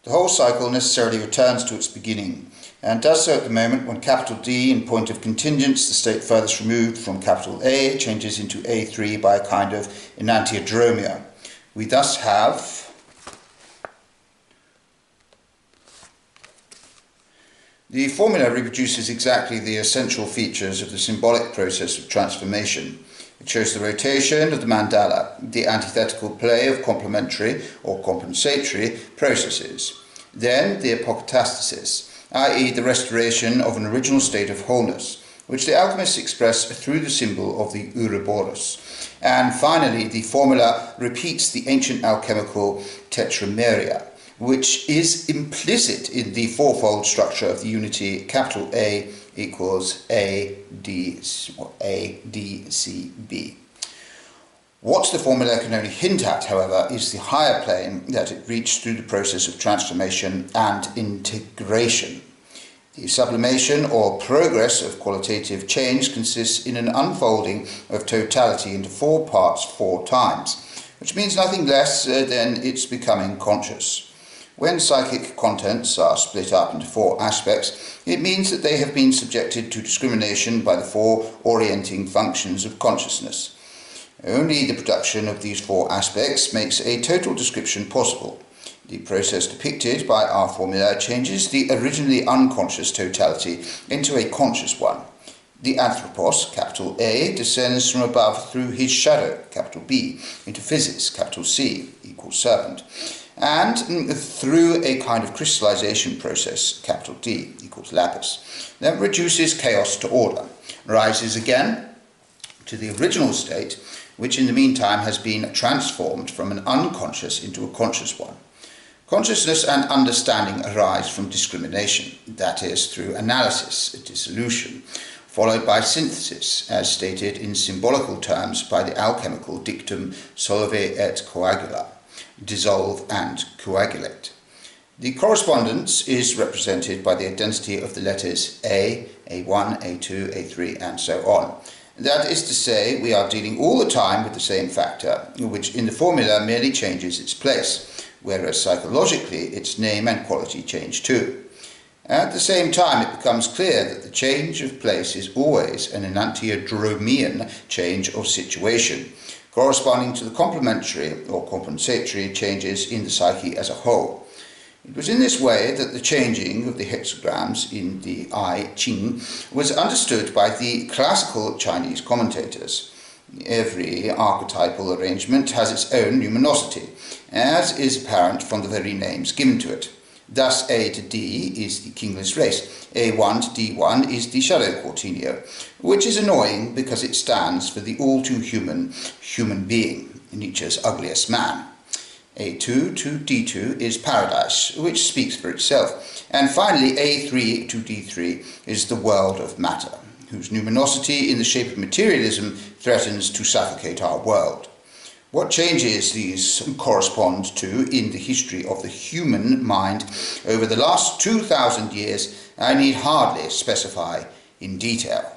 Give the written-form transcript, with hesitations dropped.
The whole cycle necessarily returns to its beginning, and does so at the moment when capital D, in point of contingents, the state furthest removed from capital A, changes into A3 by a kind of enantiodromia. We thus have the formula reproduces exactly the essential features of the symbolic process of transformation. It shows the rotation of the mandala, the antithetical play of complementary or compensatory processes. Then the apokatastasis, i.e. the restoration of an original state of wholeness, which the alchemists express through the symbol of the Ouroboros. And finally, the formula repeats the ancient alchemical tetrameria, which is implicit in the fourfold structure of the unity capital A equals ADCB. What the formula can only hint at, however, is the higher plane that it reached through the process of transformation and integration. The sublimation or progress of qualitative change consists in an unfolding of totality into 4 parts 4 times, which means nothing less than its becoming conscious. When psychic contents are split up into 4 aspects, it means that they have been subjected to discrimination by the 4 orienting functions of consciousness. Only the production of these 4 aspects makes a total description possible. The process depicted by our formula changes the originally unconscious totality into a conscious one. The anthropos, capital A, descends from above through his shadow, capital B, into physis, capital C, equals serpent, and through a kind of crystallization process, capital D, equals lapis, then reduces chaos to order, rises again to the original state, which in the meantime has been transformed from an unconscious into a conscious one. Consciousness and understanding arise from discrimination, that is, through analysis, dissolution, followed by synthesis, as stated in symbolical terms by the alchemical dictum solve et coagula, dissolve and coagulate. The correspondence is represented by the identity of the letters A, A1, A2, A3, and so on. That is to say, we are dealing all the time with the same factor, which in the formula merely changes its place, whereas psychologically its name and quality change too. At the same time, it becomes clear that the change of place is always an enantiodromian change of situation, corresponding to the complementary or compensatory changes in the psyche as a whole. It was in this way that the changing of the hexagrams in the I Ching was understood by the classical Chinese commentators. Every archetypal arrangement has its own numinosity, as is apparent from the very names given to it. Thus A to D is the kingless race, A1 to D1 is the shadow quartinio, which is annoying because it stands for the all-too-human human being, Nietzsche's ugliest man. A2 to D2 is paradise, which speaks for itself, and finally A3 to D3 is the world of matter, whose numinosity in the shape of materialism threatens to suffocate our world. What changes these correspond to in the history of the human mind over the last 2,000 years, I need hardly specify in detail.